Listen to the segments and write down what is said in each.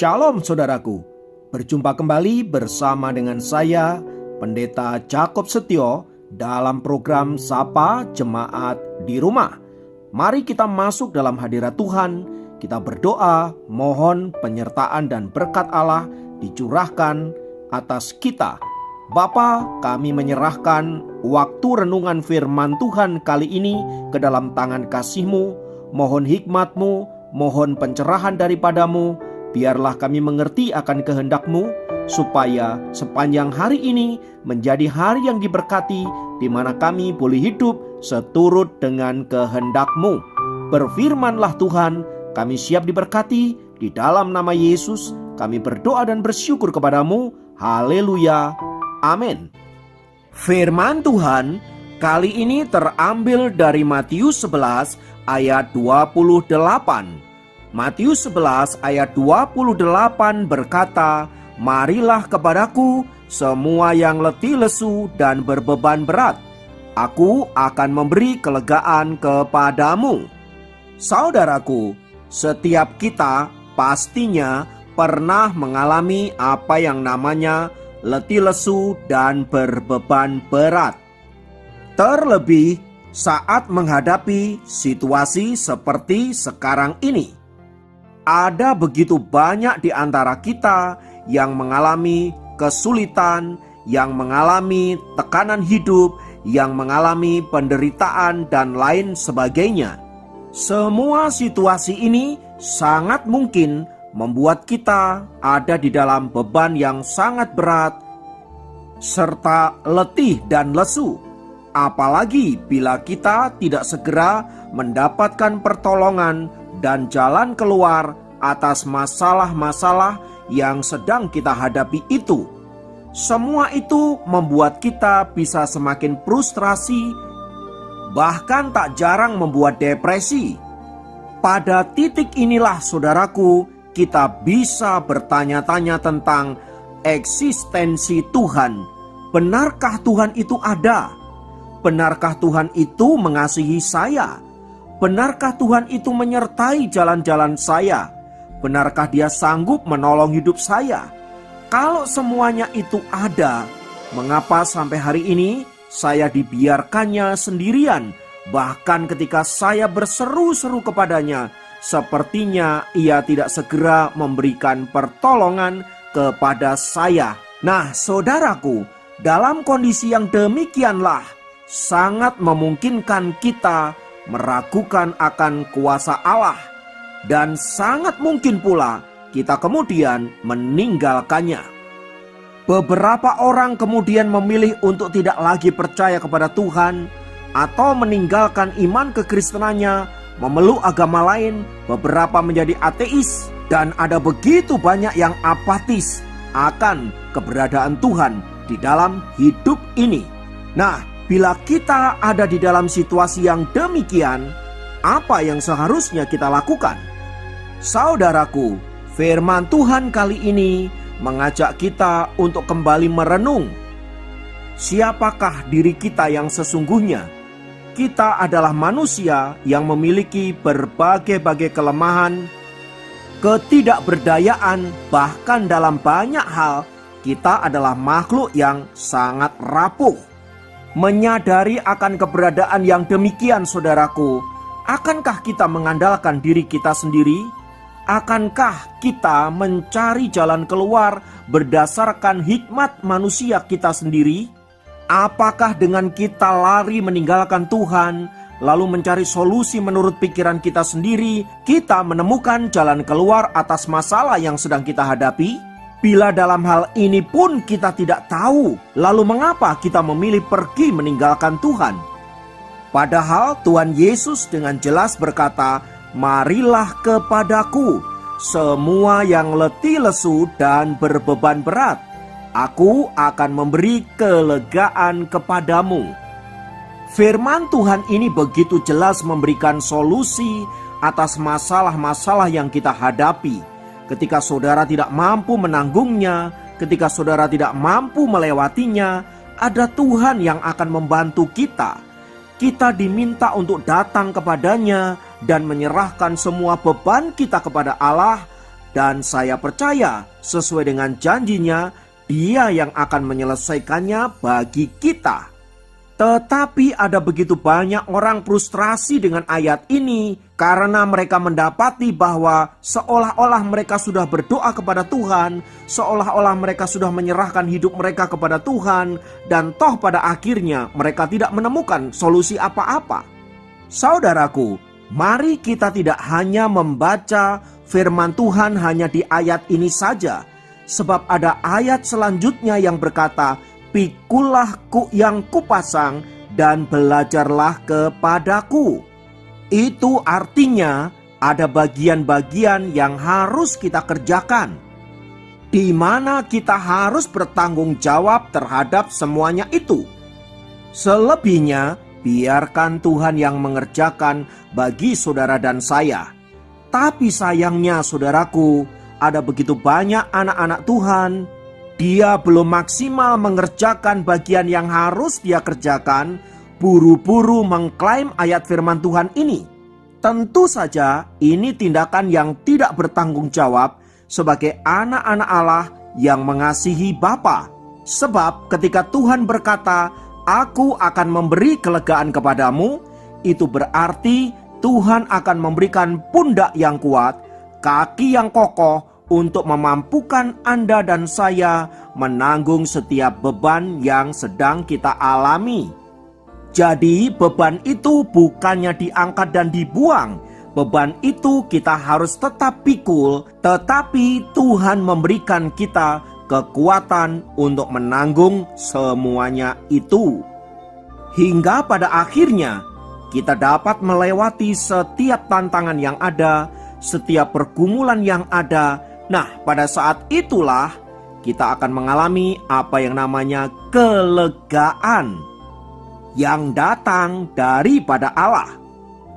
Shalom saudaraku, berjumpa kembali bersama dengan saya Pendeta Jakob Setio dalam program Sapa Jemaat di Rumah. Mari kita masuk dalam hadirat Tuhan, kita berdoa mohon penyertaan dan berkat Allah dicurahkan atas kita. Bapa, kami menyerahkan waktu renungan firman Tuhan kali ini ke dalam tangan kasih-Mu. Mohon hikmat-Mu, mohon pencerahan daripadamu. Biarlah kami mengerti akan kehendak-Mu, supaya sepanjang hari ini menjadi hari yang diberkati, di mana kami boleh hidup seturut dengan kehendak-Mu. Berfirmanlah Tuhan, kami siap diberkati. Di dalam nama Yesus kami berdoa dan bersyukur kepadamu. Haleluya, amin. Firman Tuhan kali ini terambil dari Matius 11 ayat 28. Matius 11 ayat 28 berkata, "Marilah kepadaku semua yang letih lesu dan berbeban berat, aku akan memberi kelegaan kepadamu." Saudaraku, setiap kita pastinya pernah mengalami apa yang namanya letih lesu dan berbeban berat. Terlebih saat menghadapi situasi seperti sekarang ini. Ada begitu banyak di antara kita yang mengalami kesulitan, yang mengalami tekanan hidup, yang mengalami penderitaan dan lain sebagainya. Semua situasi ini sangat mungkin membuat kita ada di dalam beban yang sangat berat serta letih dan lesu. Apalagi bila kita tidak segera mendapatkan pertolongan dan jalan keluar atas masalah-masalah yang sedang kita hadapi itu. Semua itu membuat kita bisa semakin frustrasi, bahkan tak jarang membuat depresi. Pada titik inilah saudaraku, kita bisa bertanya-tanya tentang eksistensi Tuhan. Benarkah Tuhan itu ada? Benarkah Tuhan itu mengasihi saya? Benarkah Tuhan itu menyertai jalan-jalan saya? Benarkah Dia sanggup menolong hidup saya? Kalau semuanya itu ada, mengapa sampai hari ini saya dibiarkannya sendirian? Bahkan ketika saya berseru-seru kepadanya, sepertinya Ia tidak segera memberikan pertolongan kepada saya. Nah, saudaraku, dalam kondisi yang demikianlah sangat memungkinkan kita meragukan akan kuasa Allah, dan sangat mungkin pula kita kemudian meninggalkannya. Beberapa orang kemudian memilih untuk tidak lagi percaya kepada Tuhan atau meninggalkan iman kekristenannya, memeluk agama lain. Beberapa menjadi ateis, dan ada begitu banyak yang apatis akan keberadaan Tuhan di dalam hidup ini. Nah, bila kita ada di dalam situasi yang demikian, apa yang seharusnya kita lakukan? Saudaraku, firman Tuhan kali ini mengajak kita untuk kembali merenung. Siapakah diri kita yang sesungguhnya? Kita adalah manusia yang memiliki berbagai-bagai kelemahan, ketidakberdayaan, bahkan dalam banyak hal kita adalah makhluk yang sangat rapuh. Menyadari akan keberadaan yang demikian, saudaraku, akankah kita mengandalkan diri kita sendiri? Akankah kita mencari jalan keluar berdasarkan hikmat manusia kita sendiri? Apakah dengan kita lari meninggalkan Tuhan, lalu mencari solusi menurut pikiran kita sendiri, kita menemukan jalan keluar atas masalah yang sedang kita hadapi? Bila dalam hal ini pun kita tidak tahu, lalu mengapa kita memilih pergi meninggalkan Tuhan? Padahal Tuhan Yesus dengan jelas berkata, "Marilah kepadaku semua yang letih lesu dan berbeban berat, aku akan memberi kelegaan kepadamu." Firman Tuhan ini begitu jelas memberikan solusi atas masalah-masalah yang kita hadapi. Ketika saudara tidak mampu menanggungnya, ketika saudara tidak mampu melewatinya, ada Tuhan yang akan membantu kita. Kita diminta untuk datang kepadanya dan menyerahkan semua beban kita kepada Allah, Dan saya percaya sesuai dengan janjinya, Dia yang akan menyelesaikannya bagi kita. Tetapi ada begitu banyak orang frustrasi dengan ayat ini karena mereka mendapati bahwa seolah-olah mereka sudah berdoa kepada Tuhan, seolah-olah mereka sudah menyerahkan hidup mereka kepada Tuhan, dan toh pada akhirnya mereka tidak menemukan solusi apa-apa. Saudaraku, mari kita tidak hanya membaca firman Tuhan hanya di ayat ini saja, sebab ada ayat selanjutnya yang berkata, "Pikulah yang kupasang dan belajarlah kepadaku." Itu artinya ada bagian-bagian yang harus kita kerjakan, di mana kita harus bertanggung jawab terhadap semuanya itu. Selebihnya, biarkan Tuhan yang mengerjakan bagi saudara dan saya. Tapi sayangnya saudaraku, ada begitu banyak anak-anak Tuhan, dia belum maksimal mengerjakan bagian yang harus dia kerjakan, buru-buru mengklaim ayat firman Tuhan ini. Tentu saja ini tindakan yang tidak bertanggung jawab sebagai anak-anak Allah yang mengasihi Bapa. Sebab ketika Tuhan berkata, "Aku akan memberi kelegaan kepadamu," itu berarti Tuhan akan memberikan pundak yang kuat, kaki yang kokoh untuk memampukan Anda dan saya menanggung setiap beban yang sedang kita alami. Jadi beban itu bukannya diangkat dan dibuang. Beban itu kita harus tetap pikul, tetapi Tuhan memberikan kita kekuatan untuk menanggung semuanya itu. Hingga pada akhirnya kita dapat melewati setiap tantangan yang ada, setiap pergumulan yang ada. Nah, pada saat itulah kita akan mengalami apa yang namanya kelegaan yang datang daripada Allah.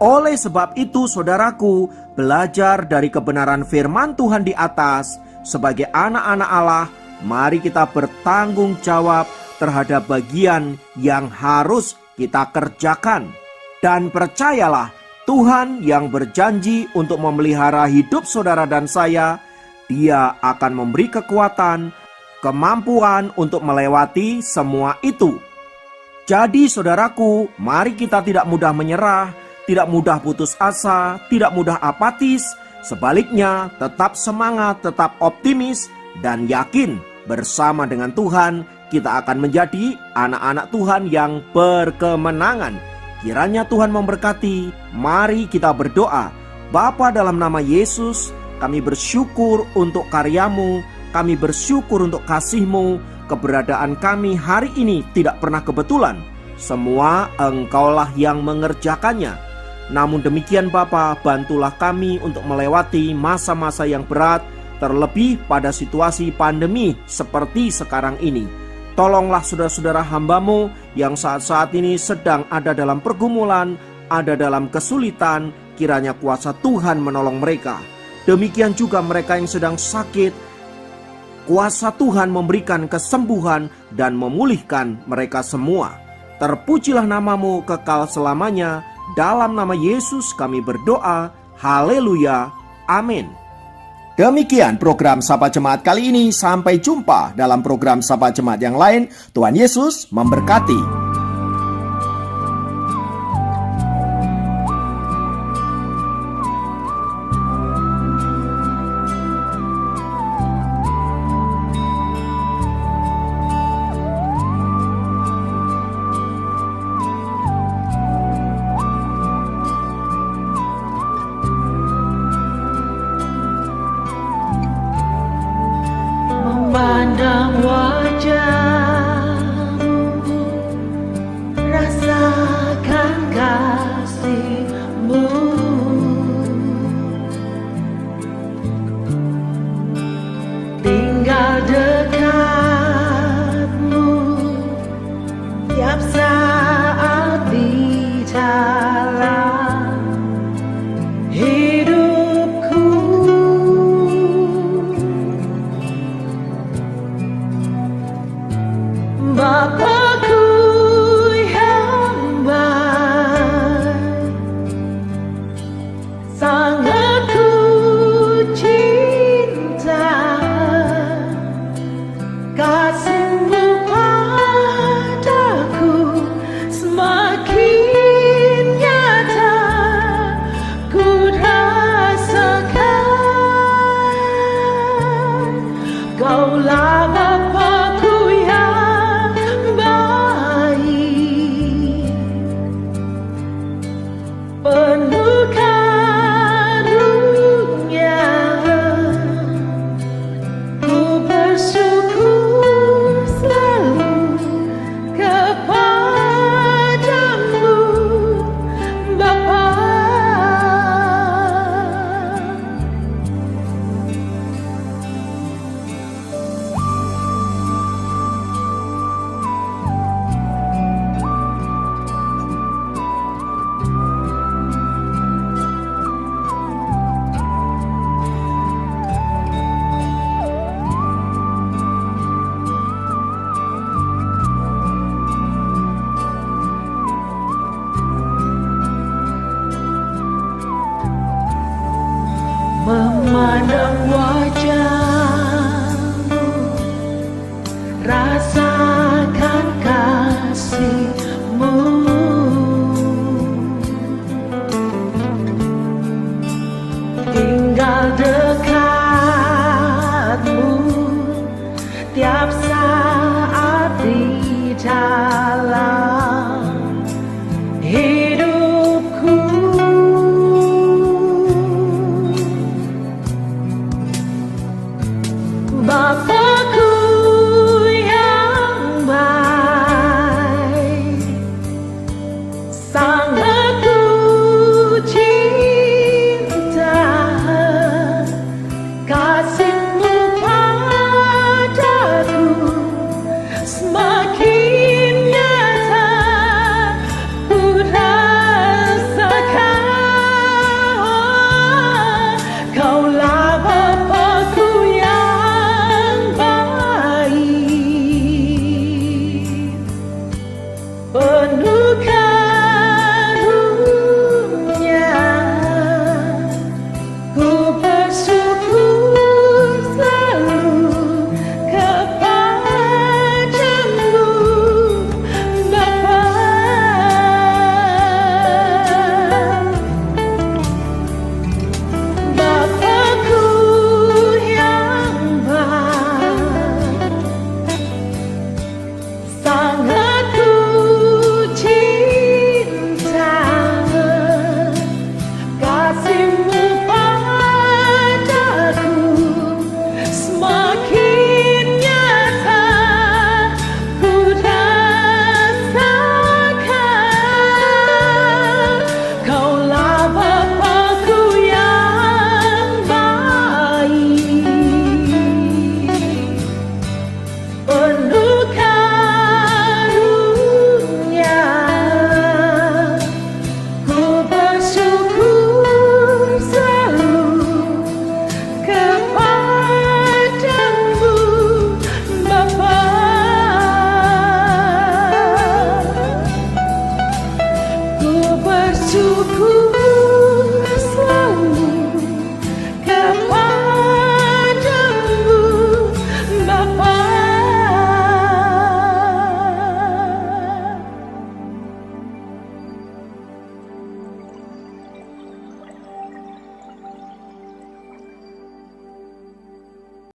Oleh sebab itu, saudaraku, belajar dari kebenaran firman Tuhan di atas. Sebagai anak-anak Allah, mari kita bertanggung jawab terhadap bagian yang harus kita kerjakan. Dan percayalah, Tuhan yang berjanji untuk memelihara hidup saudara dan saya, Dia akan memberi kekuatan, kemampuan untuk melewati semua itu. Jadi saudaraku, mari kita tidak mudah menyerah, tidak mudah putus asa, tidak mudah apatis. Sebaliknya, tetap semangat, tetap optimis, dan yakin bersama dengan Tuhan kita akan menjadi anak-anak Tuhan yang berkemenangan. Kiranya Tuhan memberkati. Mari kita berdoa. Bapa, dalam nama Yesus, kami bersyukur untuk karya-Mu, kami bersyukur untuk kasih-Mu. Keberadaan kami hari ini tidak pernah kebetulan. Semua Engkaulah yang mengerjakannya. Namun demikian Bapa, bantulah kami untuk melewati masa-masa yang berat, terlebih pada situasi pandemi seperti sekarang ini. Tolonglah saudara-saudara hamba-Mu yang saat-saat ini sedang ada dalam pergumulan, ada dalam kesulitan. Kiranya kuasa Tuhan menolong mereka. Demikian juga mereka yang sedang sakit, kuasa Tuhan memberikan kesembuhan dan memulihkan mereka semua. Terpujilah nama-Mu kekal selamanya. Dalam nama Yesus kami berdoa. Haleluya. Amin. Demikian program Sapa Jemaat kali ini. Sampai jumpa dalam program Sapa Jemaat yang lain. Tuhan Yesus memberkati. Memandang wajah-Mu, rasakan kasih-Mu, tinggal dekat-Mu, tiap saat bicara hidupku. memandang wajah